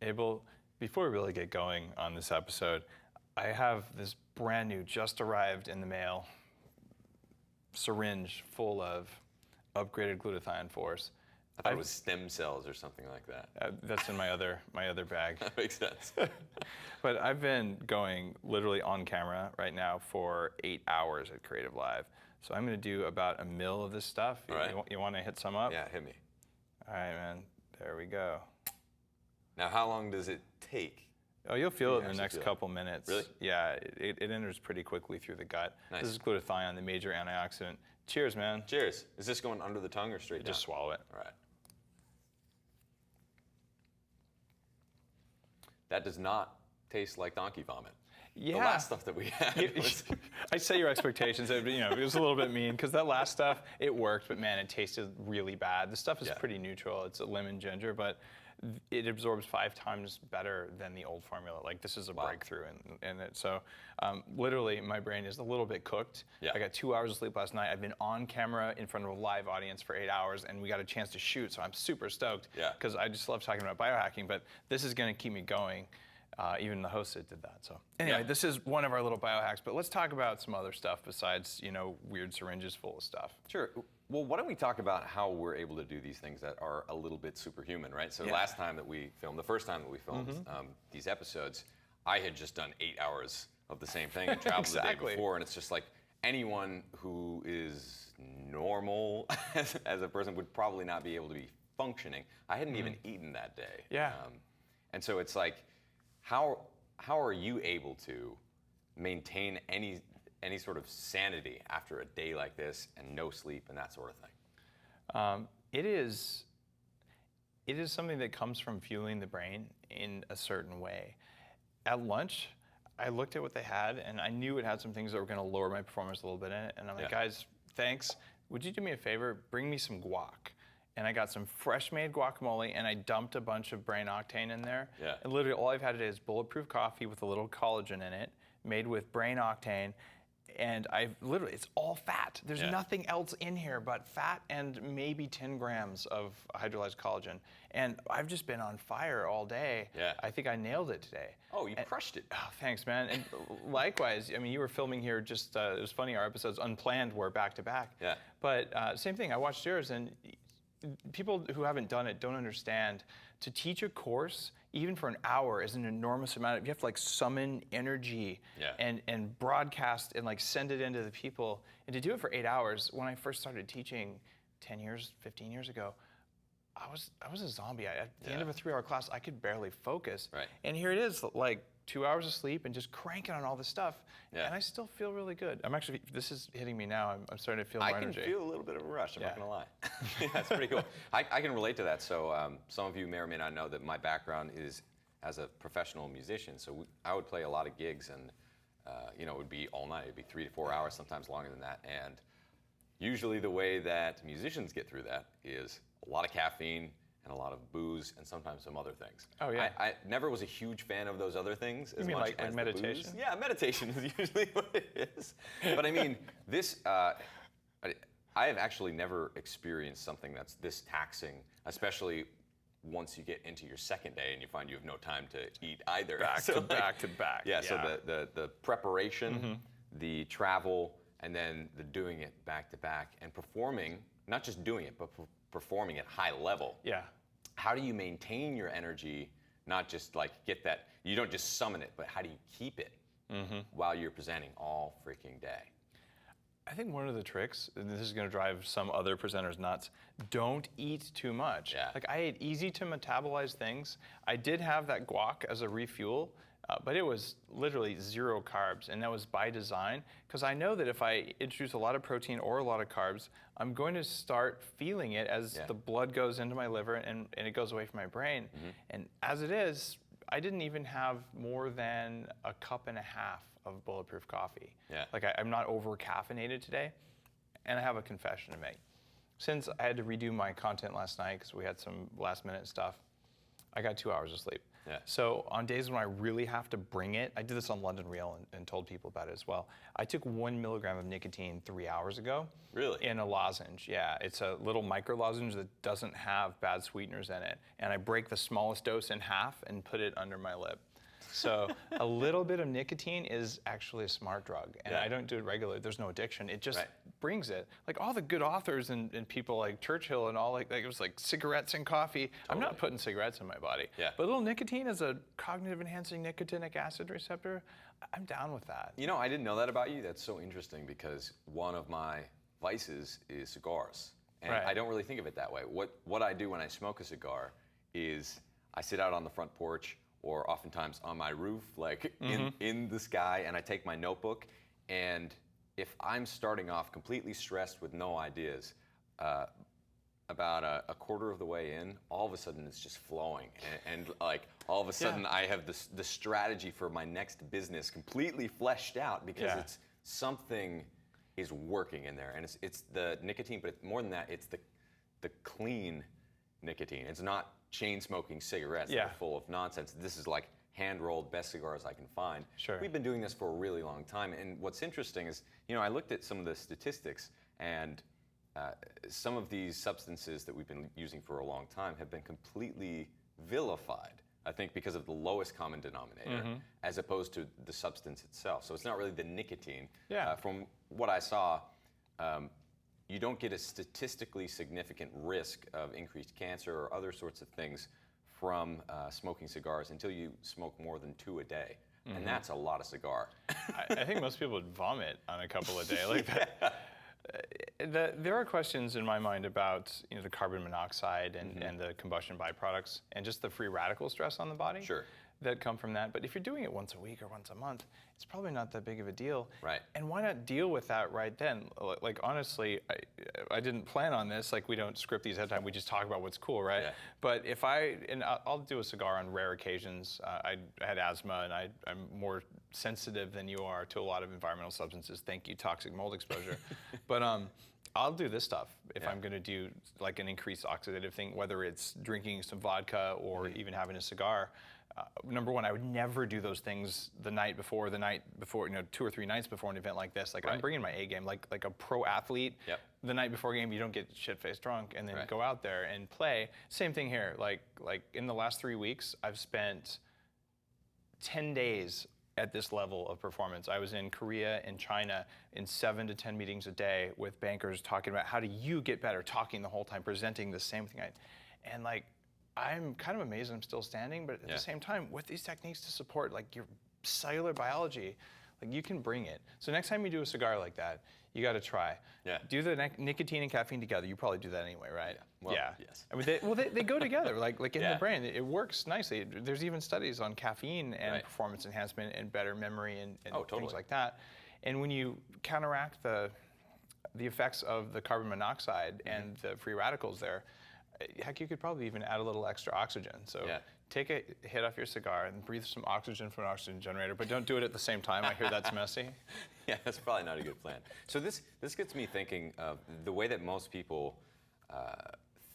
Abel, before we really get going on this episode, I have this brand new, just arrived in the mail, syringe full of upgraded glutathione force. I thought it was stem cells or something like that. That's in my other bag. That makes sense. But I've been going literally on camera right now for 8 hours at Creative Live. So I'm going to do about a mil of this stuff. All right. You want to hit some up? Yeah, hit me. All right, man. There we go. Now, how long does it take? Oh, you'll feel it in the next couple minutes. Really? Yeah, it enters pretty quickly through the gut. Nice. This is glutathione, the major antioxidant. Cheers, man. Cheers. Is this going under the tongue or straight down? Just swallow it. All right. That does not taste like donkey vomit. Yeah. The last stuff that we had was... I set your expectations. It was a little bit mean because that last stuff, it worked, but man, it tasted really bad. The stuff is pretty neutral. It's a lemon ginger, but it absorbs 5 times better than the old formula. Like, this is a breakthrough in it. So literally, my brain is a little bit cooked. Yeah. I got 2 hours of sleep last night. I've been on camera in front of a live audience for 8 hours, and we got a chance to shoot, so I'm super stoked because I just love talking about biohacking, but this is going to keep me going. Even the host did that. So anyway, this is one of our little biohacks, but let's talk about some other stuff besides, weird syringes full of stuff. Sure. Well, why don't we talk about how we're able to do these things that are a little bit superhuman, right? So the first time that we filmed these episodes, I had just done 8 hours of the same thing and traveled the day before, and it's just like anyone who is normal as a person would probably not be able to be functioning. I hadn't even eaten that day. Yeah. And so it's like, how are you able to maintain any sort of sanity after a day like this and no sleep and that sort of thing? It is something that comes from fueling the brain in a certain way. At lunch, I looked at what they had, and I knew it had some things that were going to lower my performance a little bit in it. And I'm like, guys, thanks. Would you do me a favor? Bring me some guac. And I got some fresh-made guacamole, and I dumped a bunch of brain octane in there. Yeah. And literally all I've had today is Bulletproof coffee with a little collagen in it, made with brain octane. And it's all fat. There's nothing else in here but fat and maybe 10 grams of hydrolyzed collagen. And I've just been on fire all day. Yeah. I think I nailed it today. Oh, you crushed it. Oh, thanks, man. And likewise, you were filming here just, it was funny, our episodes unplanned were back to back. Yeah. But same thing, I watched yours, and people who haven't done it don't understand. To teach a course, even for an hour, is an enormous amount. You have to summon energy and broadcast and send it into the people. And to do it for 8 hours, when I first started teaching 10 years, 15 years ago, I was a zombie. At the end of a 3-hour class, I could barely focus. Right. And here it is, 2 hours of sleep and just cranking on all this stuff. Yeah. And I still feel really good. This is hitting me now. I'm starting to feel more energy. I can feel a little bit of a rush, I'm not going to lie. Yeah, it's pretty cool. I can relate to that. So some of you may or may not know that my background is as a professional musician. So I would play a lot of gigs, and it would be all night. It'd be 3 to 4 hours, sometimes longer than that. And usually the way that musicians get through that is a lot of caffeine and a lot of booze, and sometimes some other things. Oh, yeah. I never was a huge fan of those other things as much as meditation? The booze. Yeah, meditation is usually what it is. But I mean, this, I have actually never experienced something that's this taxing, especially once you get into your second day and you find you have no time to eat either. Back to back. Yeah, so the preparation, the travel, and then the doing it back to back, and performing, not just doing it, but performing at high level. Yeah. How do you maintain your energy, not just get that, you don't just summon it, but how do you keep it while you're presenting all freaking day? I think one of the tricks, and this is going to drive some other presenters nuts, don't eat too much. Yeah. I ate easy to metabolize things. I did have that guac as a refuel, but it was literally 0 carbs, and that was by design, because I know that if I introduce a lot of protein or a lot of carbs, I'm going to start feeling it as the blood goes into my liver and it goes away from my brain. And as it is, I didn't even have more than a cup and a half of Bulletproof coffee. Yeah. I'm not over caffeinated today, and I have a confession to make. Since I had to redo my content last night because we had some last minute stuff, I got 2 hours of sleep. Yeah. So on days when I really have to bring it, I did this on London Real and told people about it as well. I took 1 milligram of nicotine 3 hours ago. Really? In a lozenge, yeah. It's a little micro lozenge that doesn't have bad sweeteners in it. And I break the smallest dose in half and put it under my lip. So a little bit of nicotine is actually a smart drug. And I don't do it regularly. There's no addiction. It just brings it. Like all the good authors and people like Churchill and all, like it was like cigarettes and coffee. Totally. I'm not putting cigarettes in my body. Yeah. But a little nicotine as a cognitive enhancing nicotinic acid receptor, I'm down with that. You know, I didn't know that about you. That's so interesting because one of my vices is cigars. And I don't really think of it that way. What I do when I smoke a cigar is I sit out on the front porch or oftentimes on my roof, like in the sky, and I take my notebook, and if I'm starting off completely stressed with no ideas, about a quarter of the way in, all of a sudden it's just flowing, and like all of a sudden I have the strategy for my next business completely fleshed out because it's something is working in there, and it's the nicotine, but it's more than that, it's the clean nicotine. It's not chain smoking cigarettes that are full of nonsense. This is like hand rolled, best cigars I can find. Sure. We've been doing this for a really long time, and what's interesting is, you know, I looked at some of the statistics, and some of these substances that we've been using for a long time have been completely vilified, I think, because of the lowest common denominator, as opposed to the substance itself. So it's not really the nicotine. From what I saw, you don't get a statistically significant risk of increased cancer or other sorts of things from smoking cigars until you smoke more than 2 a day. And that's a lot of cigar. I think most people would vomit on a couple a day like that. There are questions in my mind about the carbon monoxide and the combustion byproducts and just the free radical stress on the body that come from that. But if you're doing it once a week or once a month, it's probably not that big of a deal. Right. And why not deal with that right then? Like honestly, I didn't plan on this. Like we don't script these ahead of time. We just talk about what's cool, right? But if I'll do a cigar on rare occasions. I had asthma and I'm more sensitive than you are to a lot of environmental substances. Thank you, toxic mold exposure. But I'll do this stuff if I'm going to do like an increased oxidative thing, whether it's drinking some vodka or even having a cigar. Number one, I would never do those things the night before, 2 or 3 nights before an event like this. Like I'm bringing my A game, like a pro athlete. The night before a game, you don't get shit-faced drunk and then go out there and play. Same thing here. Like in the last 3 weeks, I've spent 10 days at this level of performance. I was in Korea and China in 7 to 10 meetings a day with bankers talking about how do you get better, talking the whole time, presenting the same thing. And like, I'm kind of amazed I'm still standing, but at the same time, with these techniques to support like your cellular biology, like you can bring it. So next time you do a cigar like that, you got to try. Do the nicotine and caffeine together. You probably do that anyway, right? Well, yes. I mean, they go together. Like in the brain, it works nicely. There's even studies on caffeine and performance enhancement and better memory and things like that. And when you counteract the effects of the carbon monoxide and the free radicals there, heck, you could probably even add a little extra oxygen. So take a hit off your cigar and breathe some oxygen from an oxygen generator, but don't do it at the same time. I hear that's messy. Yeah, that's probably not a good plan. So this gets me thinking of the way that most people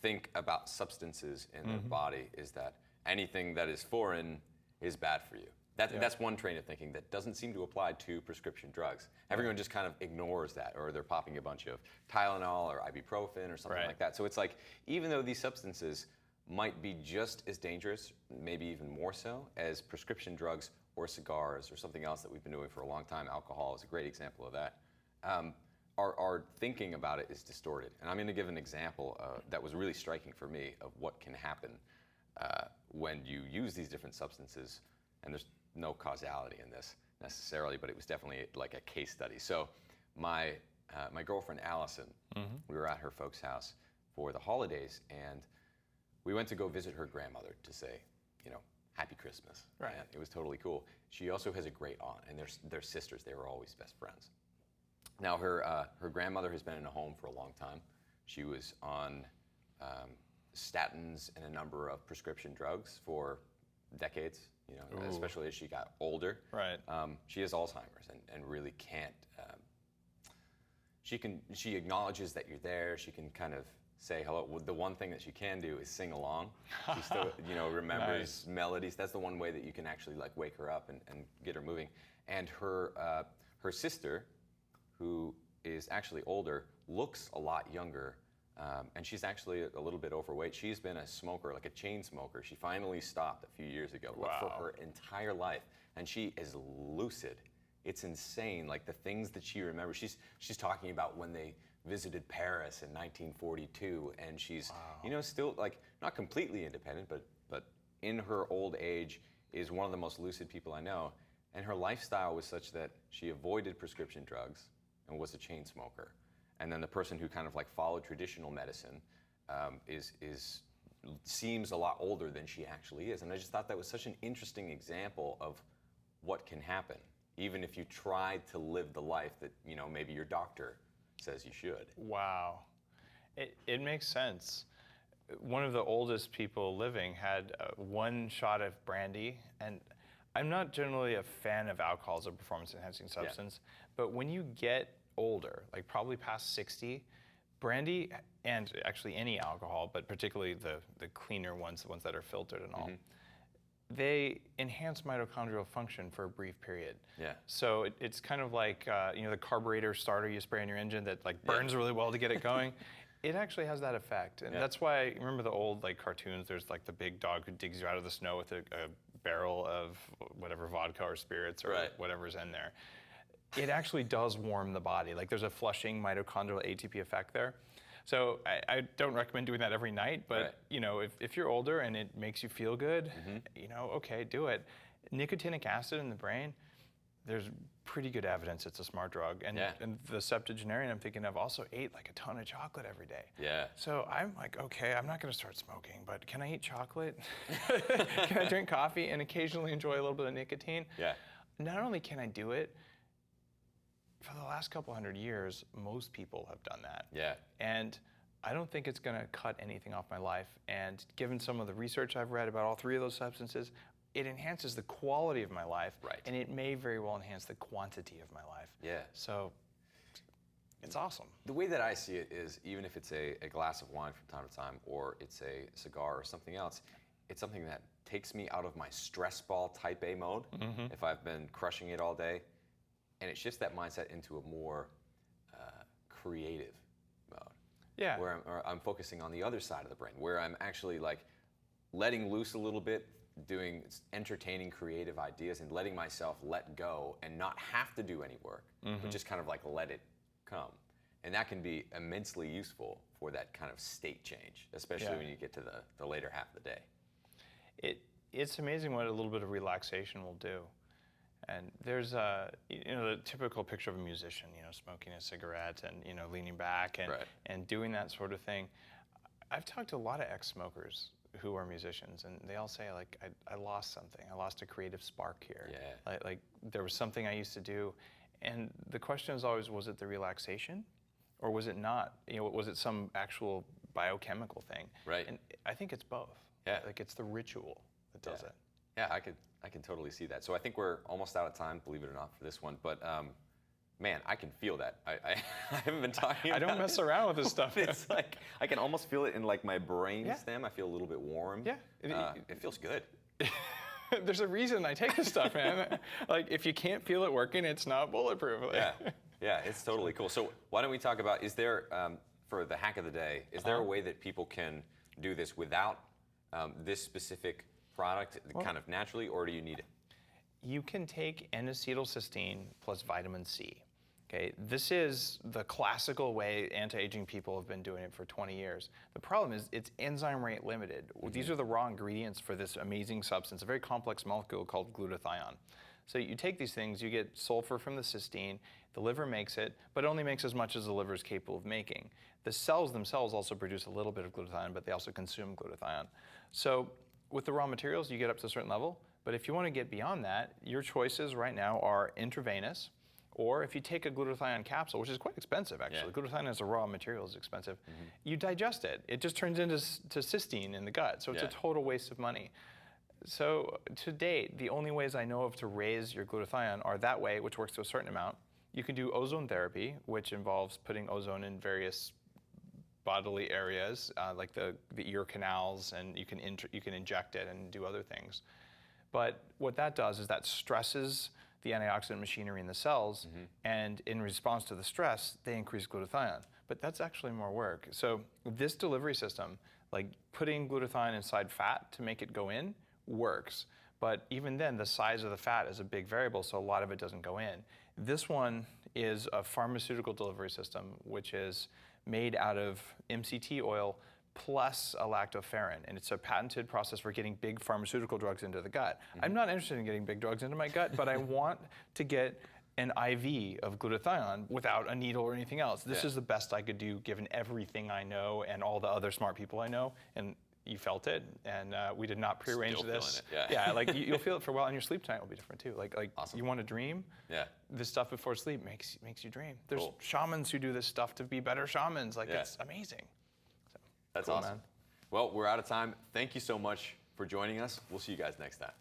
think about substances in their body is that anything that is foreign is bad for you. That's one train of thinking that doesn't seem to apply to prescription drugs. Everyone just kind of ignores that, or they're popping a bunch of Tylenol or ibuprofen or something like that. So it's like, even though these substances might be just as dangerous, maybe even more so, as prescription drugs or cigars or something else that we've been doing for a long time, alcohol is a great example of that, our thinking about it is distorted. And I'm going to give an example that was really striking for me of what can happen when you use these different substances. And there's no causality in this necessarily, but it was definitely like a case study. So my girlfriend Allison, we were at her folks' house for the holidays, and we went to go visit her grandmother to say, Happy Christmas. Right. And it was totally cool. She also has a great aunt, and they're sisters. They were always best friends. Now her grandmother has been in a home for a long time. She was on statins and a number of prescription drugs for decades. Especially as she got older. Right. She has Alzheimer's and really can't. She acknowledges that you're there. She can kind of say hello. Well, the one thing that she can do is sing along. She still, remembers melodies. That's the one way that you can actually like wake her up and get her moving. And her sister, who is actually older, looks a lot younger. And she's actually a little bit overweight. She's been a smoker, like a chain smoker. She finally stopped a few years ago, but for her entire life. And she is lucid. It's insane, like the things that she remembers. She's talking about when they visited Paris in 1942, and she's, still like not completely independent, but in her old age is one of the most lucid people I know. And her lifestyle was such that she avoided prescription drugs and was a chain smoker. And then the person who kind of like followed traditional medicine seems a lot older than she actually is. And I just thought that was such an interesting example of what can happen, even if you try to live the life that maybe your doctor says you should. Wow, it makes sense. One of the oldest people living had one shot of brandy, and I'm not generally a fan of alcohol as a performance-enhancing substance, but when you get older, like probably past 60, brandy, and actually any alcohol, but particularly the cleaner ones, the ones that are filtered and all, they enhance mitochondrial function for a brief period. Yeah. So it's kind of like the carburetor starter you spray in your engine that like burns really well to get it going. It actually has that effect, and that's why remember the old like cartoons. There's like the big dog who digs you out of the snow with a barrel of whatever vodka or spirits or whatever's in there. It actually does warm the body. Like there's a flushing mitochondrial ATP effect there. So I don't recommend doing that every night, but if you're older and it makes you feel good, okay, do it. Nicotinic acid in the brain, there's pretty good evidence it's a smart drug. And the septuagenarian I'm thinking of also ate like a ton of chocolate every day. Yeah. So I'm like, okay, I'm not gonna start smoking, but can I eat chocolate? Can I drink coffee and occasionally enjoy a little bit of nicotine? Yeah. Not only can I do it, for the last couple hundred years, most people have done that. Yeah. And I don't think it's gonna cut anything off my life. And given some of the research I've read about all three of those substances, it enhances the quality of my life. Right. And it may very well enhance the quantity of my life. Yeah. So it's awesome. The way that I see it is, even if it's a glass of wine from time to time, or it's a cigar or something else, it's something that takes me out of my stress ball type A mode, if I've been crushing it all day. And it shifts that mindset into a more creative mode. Yeah. Where I'm focusing on the other side of the brain, where I'm actually like letting loose a little bit, doing entertaining creative ideas and letting myself let go and not have to do any work, but just kind of like let it come. And that can be immensely useful for that kind of state change, especially when you get to the later half of the day. It's amazing what a little bit of relaxation will do. And there's the typical picture of a musician, smoking a cigarette and leaning back and doing that sort of thing. I've talked to a lot of ex-smokers who are musicians, and they all say like I lost something. I lost a creative spark here. Yeah. Like there was something I used to do, and the question is always, was it the relaxation, or was it not? Was it some actual biochemical thing? Right. And I think it's both. Yeah. Like it's the ritual that does it. Yeah, I can totally see that. So I think we're almost out of time, believe it or not, for this one. But man, I can feel that. I haven't been talking about I don't mess around with this stuff. It's like, I can almost feel it in like my brain stem. I feel a little bit warm. Yeah. It feels good. There's a reason I take this stuff, man. Like if you can't feel it working, it's not bulletproof. Yeah, it's totally cool. So why don't we talk about, is there, for the hack of the day, is there a way that people can do this without this specific product kind of naturally, or do you need it? You can take N-acetylcysteine plus vitamin C. Okay, this is the classical way anti-aging people have been doing it for 20 years. The problem is it's enzyme rate limited. These are the raw ingredients for this amazing substance, a very complex molecule called glutathione. So you take these things, you get sulfur from the cysteine, the liver makes it, but it only makes as much as the liver is capable of making. The cells themselves also produce a little bit of glutathione, but they also consume glutathione. So with the raw materials, you get up to a certain level, but if you want to get beyond that, your choices right now are intravenous, or if you take a glutathione capsule, which is quite expensive actually. Glutathione as a raw material is expensive. You digest it. It just turns into cysteine in the gut, so it's a total waste of money. So to date, the only ways I know of to raise your glutathione are that way, which works to a certain amount. You can do ozone therapy, which involves putting ozone in various bodily areas, like the ear canals, and you can inject it and do other things. But what that does is that stresses the antioxidant machinery in the cells, and in response to the stress, they increase glutathione. But that's actually more work. So this delivery system, like putting glutathione inside fat to make it go in, works. But even then, the size of the fat is a big variable, so a lot of it doesn't go in. This one is a pharmaceutical delivery system, which is made out of MCT oil plus a lactoferrin, and it's a patented process for getting big pharmaceutical drugs into the gut. I'm not interested in getting big drugs into my gut, but I want to get an IV of glutathione without a needle or anything else. This is the best I could do given everything I know and all the other smart people I know, and you felt it, and we did not prearrange this. Yeah, like you'll feel it for a while, and your sleep tonight will be different too. Like awesome. You want to dream. Yeah. This stuff before sleep makes you dream. There's shamans who do this stuff to be better shamans. Like it's amazing. So, that's cool, awesome. Man. Well, we're out of time. Thank you so much for joining us. We'll see you guys next time.